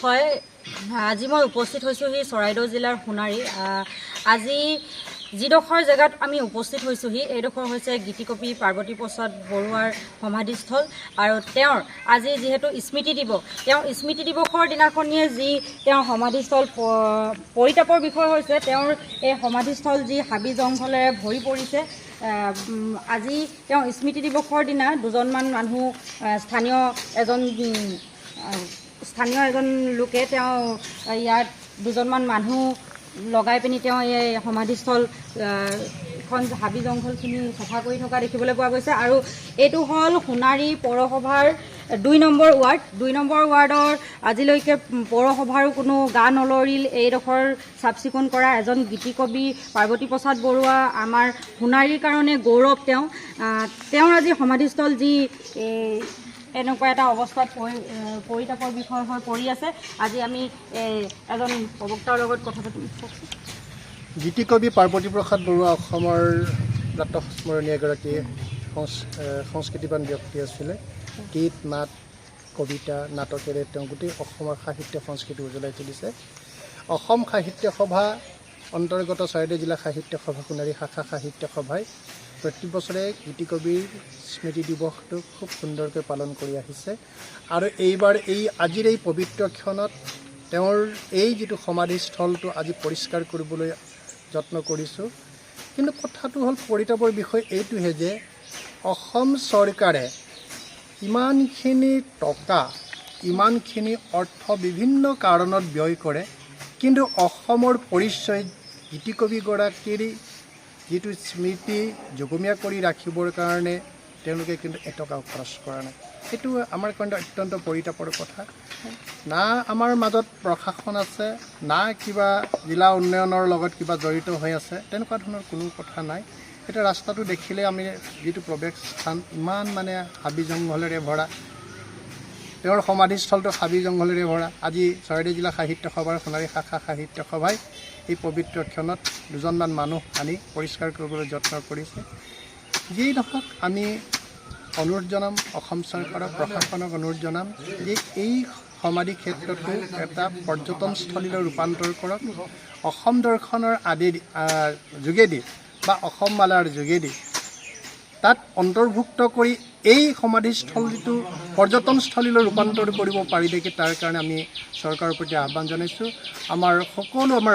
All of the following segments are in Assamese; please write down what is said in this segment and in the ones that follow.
হয় আজি মই উপস্থিত হৈছোহি চৰাইদেউ জিলাৰ সোণাৰী। আজি যিডোখৰ জেগাত আমি উপস্থিত হৈছোহি এইডোখৰ হৈছে গীতিকবি পাৰ্বতী প্ৰসাদ বৰুৱাৰ সমাধিস্থল। আৰু তেওঁৰ আজি যিহেতু স্মৃতি দিৱস, তেওঁৰ স্মৃতি দিৱসৰ দিনাখনিয়ে যি তেওঁৰ সমাধিস্থল পৰিতাপৰ বিষয় হৈছে, তেওঁৰ এই সমাধিস্থল যি হাবি জংঘলেৰে ভৰি পৰিছে। আজি তেওঁ স্মৃতি দিৱসৰ দিনা দুজনমান মানুহ স্থানীয় এজন লোকে তেওঁ ইয়াত দুজনমান মানুহ লগাই পিনি তেওঁ এই সমাধিস্থল এখন হাবি জংঘলখিনি চাফা কৰি থকা দেখিবলৈ পোৱা গৈছে। আৰু এইটো হ'ল সোণাৰী পৌৰসভাৰ ২ নম্বৰ ৱাৰ্ড। ২ নম্বৰ ৱাৰ্ডৰ আজিলৈকে পৌৰসভাৰো কোনো গা নলৰিল এইডোখৰ চাফ চিকুণ কৰা। এজন গীতিকবি পাৰ্বতী প্ৰসাদ বৰুৱা আমাৰ সোণাৰীৰ কাৰণে গৌৰৱ। তেওঁৰ আজি সমাধিস্থল যি এনেকুৱা এটা অৱস্থাত পৰিতাপৰ বিষয় হৈ পৰি আছে। আজি আমি এজন প্ৰবক্তাৰ লগত কথা পাতিম। গীতিকবি পাৰ্বতী প্ৰসাদ বৰুৱা অসমৰ প্ৰাতঃস্মৰণীয় এগৰাকী সংস্কৃতিবান ব্যক্তি আছিলে। গীত, মাত, কবিতা, নাটকেৰে তেওঁ গোটেই অসমৰ সাহিত্য সংস্কৃতি উজ্বলাই তুলিছে। অসম সাহিত্য সভা অন্তৰ্গত চৰাইদেউ জিলা সাহিত্য সভা সোণাৰী শাখা সাহিত্য সভাই প্ৰতি বছৰে গীতিকবিৰ স্মৃতি দিৱসটো খুব সুন্দৰকৈ পালন কৰি আহিছে। আৰু এইবাৰ আজিৰ এই পবিত্ৰ ক্ষণত তেওঁৰ এই যিটো সমাধিস্থলটো আজি পৰিষ্কাৰ কৰিবলৈ যত্ন কৰিছোঁ। কিন্তু কথাটো হ'ল পৰিতাপৰ বিষয় এইটোহে যে অসম চৰকাৰে ইমানখিনি টকা, ইমানখিনি অৰ্থ বিভিন্ন কাৰণত ব্যয় কৰে, কিন্তু অসমৰ পৰিচয় গীতিকবিগৰাকীৰ যিটো স্মৃতি যুগমীয়া কৰি ৰাখিবৰ কাৰণে তেওঁলোকে কিন্তু এটকাও খৰচ কৰা নাই। সেইটো আমাৰ কাৰণে অত্যন্ত পৰিতাপৰ কথা। না আমাৰ মাজত প্ৰশাসন আছে, না কিবা জিলা উন্নয়নৰ লগত কিবা জড়িত হৈ আছে, তেনেকুৱা ধৰণৰ কোনো কথা নাই। এতিয়া ৰাস্তাটো দেখিলে আমি যিটো প্ৰৱেশ স্থান ইমান হাবি জংঘলেৰে ভৰা, তেওঁৰ সমাধিস্থলটো হাবি জংঘলেৰে ভৰা। আজি চৰাইদেউ জিলা সাহিত্য সভাৰ সোণাৰী শাখা সাহিত্য সভাই এই পবিত্ৰ ক্ষণত দুজনমান মানুহ আনি পৰিষ্কাৰ কৰিবলৈ যত্ন কৰিছে। যিয়েই নহওক আমি অনুৰোধ জনাম, অসম চৰকাৰক, প্ৰশাসনক অনুৰোধ জনাম যে এই সমাধি ক্ষেত্ৰটো এটা পৰ্যটনস্থলীলৈ ৰূপান্তৰ কৰক। অসম দৰ্শনৰ যোগেদি বা অসম মালাৰ যোগেদি তাত অন্তৰ্ভুক্ত কৰি এই সমাধিস্থলীটো পৰ্যটনস্থলীলৈ ৰূপান্তৰ কৰিব পাৰি নেকি, তাৰ কাৰণে আমি চৰকাৰৰ প্ৰতি আহ্বান জনাইছোঁ। আমাৰ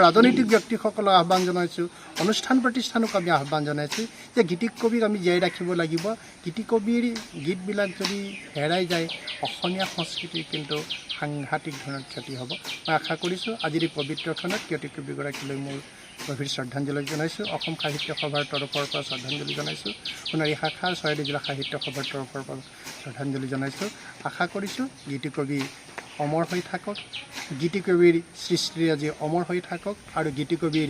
ৰাজনৈতিক ব্যক্তিসকলক আহ্বান জনাইছোঁ, অনুষ্ঠান প্ৰতিষ্ঠানক আমি আহ্বান জনাইছোঁ যে গীতিকবিক আমি জীয়াই ৰাখিব লাগিব। গীতিকবিৰ গীতবিলাক যদি হেৰাই যায় অসমীয়া সংস্কৃতিৰ কিন্তু সাংঘাতিক ধৰণৰ ক্ষতি হ'ব। মই আশা কৰিছোঁ আজিৰ এই পবিত্ৰ ক্ষণত গীতিকবিগৰাকীলৈ মোৰ গভীৰ শ্ৰদ্ধাঞ্জলি জনাইছোঁ। অসম সাহিত্য সভাৰ তৰফৰ পৰা শ্ৰদ্ধাঞ্জলি জনাইছোঁ। সোণাৰী শাখা চৰাইদেউ জিলা সাহিত্য সভাৰ তৰফৰ পৰা শ্ৰদ্ধাঞ্জলি জনাইছোঁ। আশা কৰিছোঁ গীতিকবি অমৰ হৈ থাকক, গীতিকবিৰ সৃষ্টিৰাজি অমৰ হৈ থাকক, আৰু গীতিকবিৰ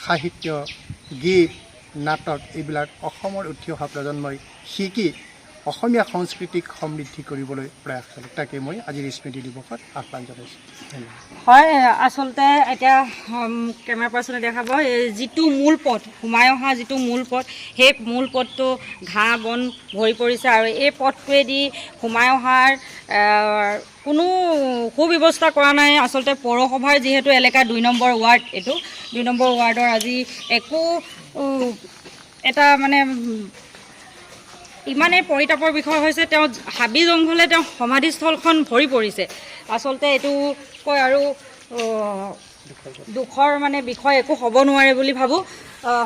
সাহিত্য, গীত, নাটক এইবিলাক অসমৰ উঠি অহা প্ৰজন্মই শিকি অসমীয়া সংস্কৃতিক সমৃদ্ধি কৰিবলৈ প্ৰয়াস কৰে। তাকে মই আজিৰ স্মৃতি দিৱসত আহ্বান জনাইছোঁ। হয়, আচলতে এতিয়া কেমেৰা পাৰ্চনে দেখাব যিটো মূল পথ, সোমাই অহা যিটো মূল পথ, সেই মূল পথটো ঘাঁহ বন ভৰি পৰিছে। আৰু এই পথটোৱেদি সোমাই অহাৰ কোনো সুব্যৱস্থা কৰা নাই আচলতে পৌৰসভাৰ যিহেতু এলেকা ২ নম্বৰ ৱাৰ্ড। এইটো ২ নম্বৰ ৱাৰ্ডৰ আজি একো এটা ইমানেই পৰিতাপৰ বিষয় হৈছে, তেওঁ হাবি জংঘলে তেওঁ সমাধিস্থলখন ভৰি পৰিছে। আচলতে এইটো কয় আৰু দুখৰ বিষয় একো হ'ব নোৱাৰে বুলি ভাবোঁ।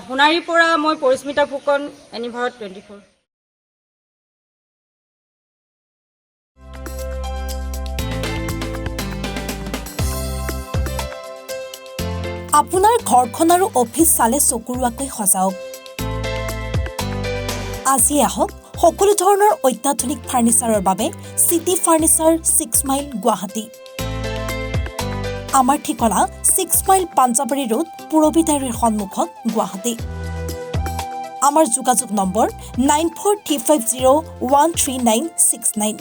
সোণাৰীৰ পৰা মই পৰিস্মিতা ফুকন, এনিভাৰত 24। আপোনাৰ ঘৰখন আৰু অফিচ চালে চকুৰোৱাকৈ সজাওক। আজি আহক সকলো ধৰণৰ অত্যাধুনিক ফাৰ্নিচাৰৰ বাবে চিটি ফাৰ্নিচাৰ 6 মাইল গুৱাহাটী। আমাৰ ঠিকনা 6 মাইল পাঞ্জাবাৰী ৰোড, পুৰবী ডায়েৰীৰ সন্মুখত, গুৱাহাটী। আমাৰ যোগাযোগ নম্বৰ 9435013969।